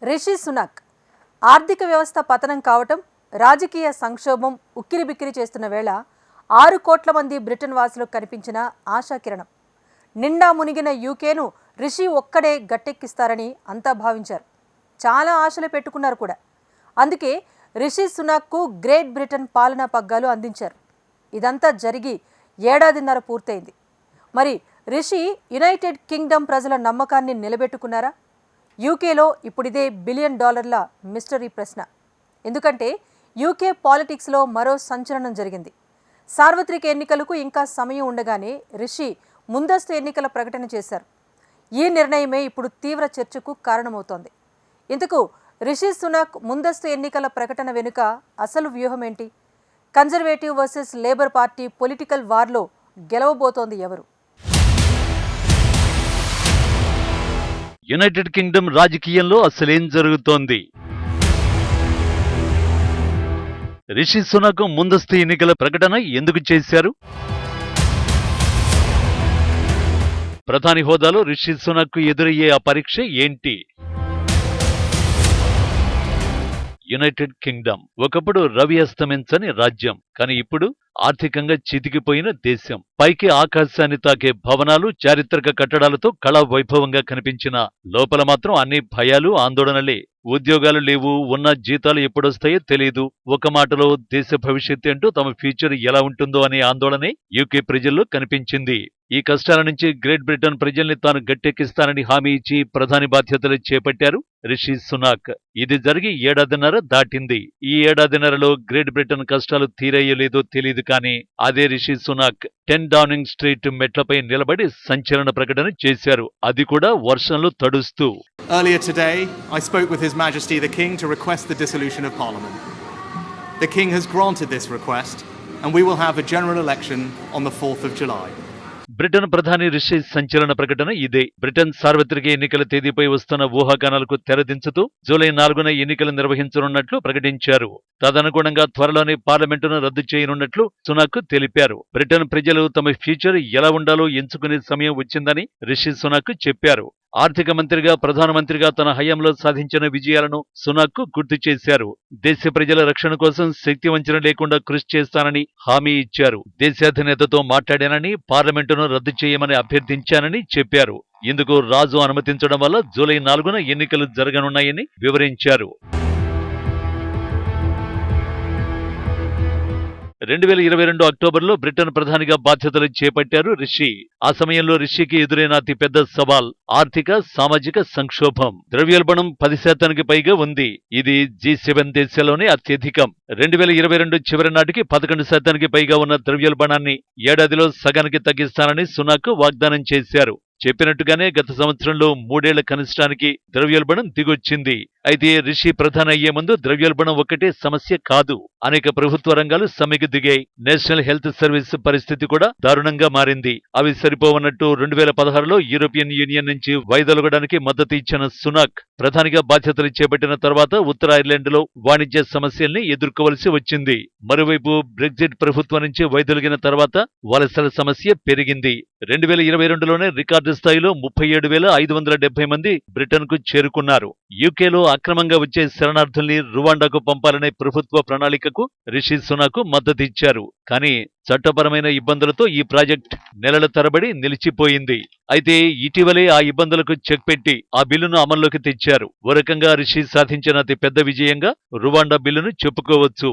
Rishi Sunak ఆర్థిక వ్యవస్థ పతనం కావటం, రాజకీయ సంక్షోభం ఉక్కిరిబిక్కిరి చేస్తున్న వేళ 6 కోట్ల మంది బ్రిటన్ వాసులకు కనిపించిన ఆశాకిరణం. నిండా మునిగిన యూకేను రిషి ఒక్కడే గట్టెక్కిస్తారని అంతా భావించారు. చాలా ఆశలు పెట్టుకున్నారు కూడా. అందుకే రిషి సునాక్కు గ్రేట్ బ్రిటన్ పాలనా పగ్గాలు అందించారు. ఇదంతా జరిగి ఏడాదిన్నర పూర్తయింది. మరి రిషి యునైటెడ్ కింగ్డమ్ ప్రజల నమ్మకాన్ని నిలబెట్టుకున్నారా? యూకేలో ఇప్పుడిదే $1 బిలియన్ మిస్టరీ ప్రశ్న. ఎందుకంటే యూకే పాలిటిక్స్లో మరో సంచలనం జరిగింది. సార్వత్రిక ఎన్నికలకు ఇంకా సమయం ఉండగానే రిషి ముందస్తు ఎన్నికల ప్రకటన చేశారు. ఈ నిర్ణయమే ఇప్పుడు తీవ్ర చర్చకు కారణమవుతోంది. ఇందుకు రిషి సునాక్ ముందస్తు ఎన్నికల ప్రకటన వెనుక అసలు వ్యూహం ఏంటి? Conservative versus labour party political వార్లో గెలవబోతోంది ఎవరు? యునైటెడ్ కింగ్డమ్ రాజకీయంలో అసలేం జరుగుతోంది? రిషి సునాక్ ముందస్తు ఎన్నికల ప్రకటన ఎందుకు చేశారు? ప్రధాని హోదాలో రిషి సునాక్ ఎదురయ్యే ఆ పరీక్ష ఏంటి? యునైటెడ్ కింగ్డమ్ ఒకప్పుడు రవి అస్తమించని రాజ్యం, కానీ ఇప్పుడు ఆర్థికంగా చితికిపోయిన దేశం. పైకి ఆకాశాన్ని తాకే భవనాలు, చారిత్రక కట్టడాలతో కళా వైభవంగా కనిపించిన లోపల మాత్రం అన్ని భయాలు, ఆందోళనలే. ఉద్యోగాలు లేవు, ఉన్న జీతాలు ఎప్పుడొస్తాయో తెలియదు. ఒక మాటలో దేశ భవిష్యత్తు అంటూ తమ ఫ్యూచర్ ఎలా ఉంటుందో అనే ఆందోళనే యూకే ప్రజల్లో కనిపించింది. ఈ కష్టాల నుంచి గ్రేట్ బ్రిటన్ ప్రజల్ని తాను గట్టెక్కిస్తానని హామీ ఇచ్చి ప్రధాని బాధ్యతలు చేపట్టారు రిషి సునాక్. ఇది జరిగి ఏడాదిన్నర దాటింది. ఈ ఏడాదిన్నరలో గ్రేట్ బ్రిటన్ కష్టాలు తీరయ్యలేదో తెలియదు, కానీ అదే రిషి సునాక్ 10 డౌనింగ్ స్ట్రీట్ మెట్లపై నిలబడి సంచలన ప్రకటన చేశారు. అది కూడా వర్షంలో తడుస్తూ. Earlier today, I spoke with His Majesty the King to request the dissolution of Parliament. The King has granted this request, and we will have a general election on the 4th of July. Britain ప్రధాని రిషి సంచలన ప్రకటన ఇదే. Britain సార్వత్రిక ఎన్నికల తేదీపై వస్తున్న ఊహాగానాలకు తెరదించుతూ July 4న ఎన్నికలు నిర్వహించనున్నట్లు ప్రకటించారు. తదనుగుణంగా త్వరలోనే పార్లమెంటును రద్దు చేయనున్నట్లు సునాక్ తెలిపారు. బ్రిటన్ ప్రజలు తమ ఫ్యూచర్ ఎలా ఉండాలో ఎంచుకునే సమయం వచ్చిందని రిషి సునాక్ చెప్పారు. ఆర్థిక మంత్రిగా, ప్రధానమంత్రిగా తన హయాంలో సాధించిన విజయాలను సునాక్ గుర్తు చేశారు. దేశ ప్రజల రక్షణ కోసం శక్తి వంచన లేకుండా కృషి చేస్తానని హామీ ఇచ్చారు. దేశాధినేతతో మాట్లాడానని, పార్లమెంటును రద్దు చేయమని అభ్యర్థించానని చెప్పారు. ఇందుకు రాజు అనుమతించడం వల్ల జూలై 4న ఎన్నికలు జరగనున్నాయని వివరించారు. 2022 అక్టోబర్లో బ్రిటన్ ప్రధానిగా బాధ్యతలు చేపట్టారు రిషి. ఆ సమయంలో రిషికి ఎదురైన అతిపెద్ద సవాల్ ఆర్థిక, సామాజిక సంక్షోభం. ద్రవ్యోల్బణం 10% పైగా ఉంది. ఇది G7 దేశాల్లోనే అత్యధికం. 2022 చివరి నాటికి 11% పైగా ఉన్న ద్రవ్యోల్బణాన్ని ఏడాదిలో సగానికి తగ్గిస్తానని సునాక్ వాగ్దానం చేశారు. చెప్పినట్టుగానే గత సంవత్సరంలో 3 ఏళ్ల కనిష్టానికి ద్రవ్యోల్బణం దిగొచ్చింది. అయితే రిషి ప్రధాని అయ్యే ముందు ద్రవ్యోల్బణం ఒక్కటే సమస్య కాదు. అనేక ప్రభుత్వ రంగాలు సమ్మెకు దిగాయి. నేషనల్ హెల్త్ సర్వీస్ పరిస్థితి కూడా దారుణంగా మారింది. అవి సరిపోవన్నట్టు 2016లో యూరోపియన్ యూనియన్ నుంచి వైదొలగడానికి మద్దతు ఇచ్చిన సునాక్ ప్రధానిగా బాధ్యతలు చేపట్టిన తర్వాత ఉత్తర ఐర్లాండ్లో వాణిజ్య సమస్యల్ని ఎదుర్కోవలసి వచ్చింది. మరోవైపు బ్రెగ్జిట్ ప్రభుత్వం నుంచి వైదొలిగిన తర్వాత వలసల సమస్య పెరిగింది. 2022లోనే రికార్డు స్థాయిలో 37,570 మంది బ్రిటన్కు చేరుకున్నారు. యూకేలో అక్రమంగా వచ్చే శరణార్థుల్ని రువాండాకు పంపాలనే ప్రభుత్వ ప్రణాళికకు రిషి సునాక్ మద్దతిచ్చారు. కానీ చట్టపరమైన ఇబ్బందులతో ఈ ప్రాజెక్ట్ నెలల తరబడి నిలిచిపోయింది. అయితే ఇటీవలే ఆ ఇబ్బందులకు చెక్ పెట్టి ఆ బిల్లును అమల్లోకి తెచ్చారు. ఓ రకంగా రిషి సాధించిన అతి పెద్ద విజయంగా రువాండా బిల్లును చెప్పుకోవచ్చు.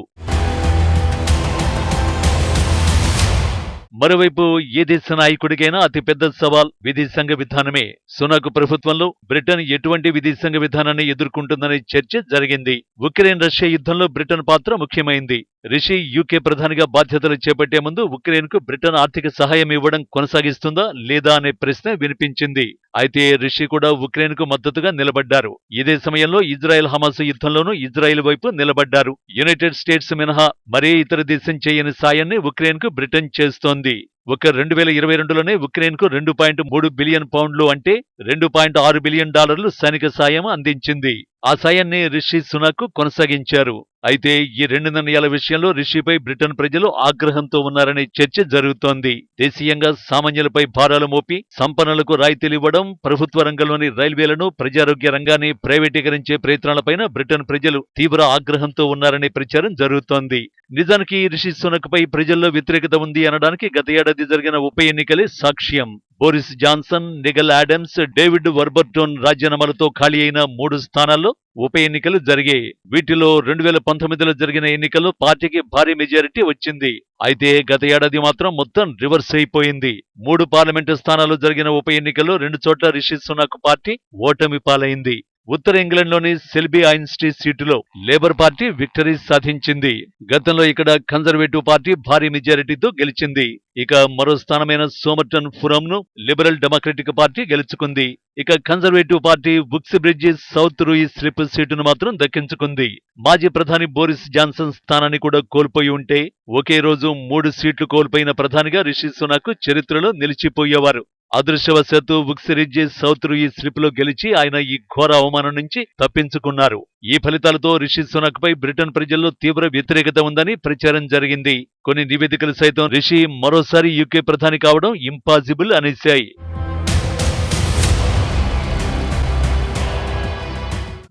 మరోవైపు ఏ దేశ నాయకుడికైనా అతిపెద్ద సవాల్ విదేశాంగ విధానమే. సునాక్ ప్రభుత్వంలో బ్రిటన్ ఎటువంటి విదేశాంగ విధానాన్ని ఎదుర్కొంటుందనే చర్చ జరిగింది. ఉక్రెయిన్ రష్యా యుద్ధంలో బ్రిటన్ పాత్ర ముఖ్యమైంది. రిషి యూకే ప్రధానిగా బాధ్యతలు చేపట్టే ముందు ఉక్రెయిన్కు బ్రిటన్ ఆర్థిక సహాయం ఇవ్వడం కొనసాగిస్తుందా లేదా అనే ప్రశ్న వినిపించింది. అయితే రిషి కూడా ఉక్రెయిన్కు మద్దతుగా నిలబడ్డారు. ఇదే సమయంలో ఇజ్రాయెల్ హమాస్ యుద్ధంలోనూ ఇజ్రాయెల్ వైపు నిలబడ్డారు. యునైటెడ్ స్టేట్స్ మినహా మరే ఇతర దేశం చేయని సాయాన్ని ఉక్రెయిన్కు బ్రిటన్ చేస్తోంది. ఒక 2022లోనే ఉక్రెయిన్కు 2.3 బిలియన్ పౌండ్లు అంటే $2.6 బిలియన్ సైనిక సాయం అందించింది. ఆ సాయాన్ని రిషి సునాక్ కొనసాగించారు. అయితే ఈ 2 నిర్ణయాల విషయంలో రిషిపై బ్రిటన్ ప్రజలు ఆగ్రహంతో ఉన్నారనే చర్చ జరుగుతోంది. దేశీయంగా సామాన్యులపై భారాలు మోపి సంపన్నులకు రాయితీలివ్వడం, ప్రభుత్వ రంగంలోని రైల్వేలను, ప్రజారోగ్య రంగాన్ని ప్రైవేటీకరించే ప్రయత్నాలపైన బ్రిటన్ ప్రజలు తీవ్ర ఆగ్రహంతో ఉన్నారనే ప్రచారం జరుగుతోంది. నిజానికి రిషి సునక్ పై ప్రజల్లో వ్యతిరేకత ఉంది అనడానికి గత ఏడాది జరిగిన ఉప ఎన్నికలే సాక్ష్యం. బోరిస్ జాన్సన్, నిగల్ ఆడమ్స్, డేవిడ్ వర్బర్టోన్ రాజీనామాలతో ఖాళీ అయిన 3 స్థానాల్లో ఉప ఎన్నికలు జరిగాయి. వీటిలో 2019లో జరిగిన ఎన్నికల్లో పార్టీకి భారీ మెజారిటీ వచ్చింది. అయితే గత ఏడాది మాత్రం మొత్తం రివర్స్ అయిపోయింది. 3 పార్లమెంటు స్థానాలు జరిగిన ఉప ఎన్నికల్లో 2 చోట్ల రిషి సునాక్ పార్టీ ఓటమి పాలైంది. ఉత్తర ఇంగ్లాండ్లోని సెల్బీ ఐన్స్టీ సీటులో లేబర్ పార్టీ విక్టరీ సాధించింది. గతంలో ఇక్కడ కన్జర్వేటివ్ పార్టీ భారీ మెజారిటీతో గెలిచింది. ఇక మరో స్థానమైన సోమర్టన్ ఫురంను లిబరల్ డెమోక్రటిక్ పార్టీ గెలుచుకుంది. ఇక conservative party ఉక్స్బ్రిడ్జ్ south Rui slip సీటును మాత్రం దక్కించుకుంది. మాజీ ప్రధాని బోరిస్ జాన్సన్ స్థానాన్ని కూడా కోల్పోయి ఉంటే ఒకే రోజు 3 సీట్లు కోల్పోయిన ప్రధానిగా రిషి సునాక్ చరిత్రలో నిలిచిపోయేవారు. అదృష్టవశాత్తు ఉక్స్బ్రిడ్జ్ సౌత్ రూయి స్లిప్ లో గెలిచి ఆయన ఈ ఘోర అవమానం నుంచి తప్పించుకున్నారు. ఈ ఫలితాలతో రిషి సునాక్ పై బ్రిటన్ ప్రజల్లో తీవ్ర వ్యతిరేకత ఉందని ప్రచారం జరిగింది. కొన్ని నివేదికలు సైతం రిషి మరోసారి యూకే ప్రధాని కావడం ఇంపాసిబుల్ అనేశాయి.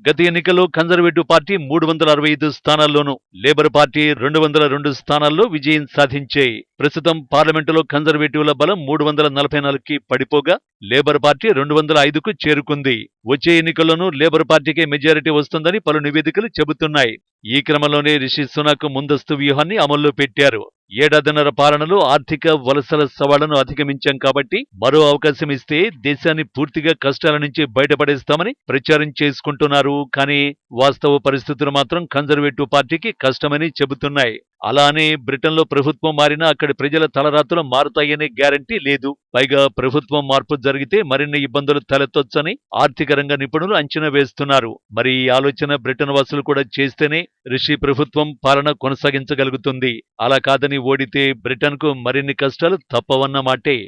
గత ఎన్నికల్లో కన్జర్వేటివ్ పార్టీ 365 స్థానాల్లోనూ, లేబర్ పార్టీ 202 స్థానాల్లో విజయం సాధించాయి. ప్రస్తుతం పార్లమెంటులో కన్జర్వేటివ్ల బలం 344కి పడిపోగా లేబర్ పార్టీ 205కు చేరుకుంది. వచ్చే ఎన్నికల్లోనూ లేబర్ పార్టీకే మెజారిటీ వస్తుందని పలు నివేదికలు చెబుతున్నాయి. ఈ క్రమంలోనే రిషి సునాక్ ముందస్తు వ్యూహాన్ని అమల్లో పెట్టారు. ఏడాదిన్నర పాలనలో ఆర్థిక వలసల సవాళ్లను అధిగమించాం కాబట్టి మరో అవకాశం ఇస్తే దేశాన్ని పూర్తిగా కష్టాల నుంచి బయటపడేస్తామని ప్రచారం చేసుకుంటున్నారు. కానీ వాస్తవ పరిస్థితులు మాత్రం కన్జర్వేటివ్ పార్టీకి కష్టమని చెబుతున్నాయి. అలానే బ్రిటన్లో ప్రభుత్వం మారినా అక్కడి ప్రజల తలరాతులు మారుతాయనే గ్యారంటీ లేదు. పైగా ప్రభుత్వం మార్పు జరిగితే మరిన్ని ఇబ్బందులు తలెత్తొచ్చని ఆర్థిక రంగ నిపుణులు అంచనా వేస్తున్నారు. మరి ఈ ఆలోచన బ్రిటన్ వాసులు కూడా చేస్తేనే రిషి ప్రభుత్వం పాలన కొనసాగించగలుగుతుంది. అలా కాదని ఓడితే బ్రిటన్కు మరిన్ని కష్టాలు తప్పవన్నమాటే.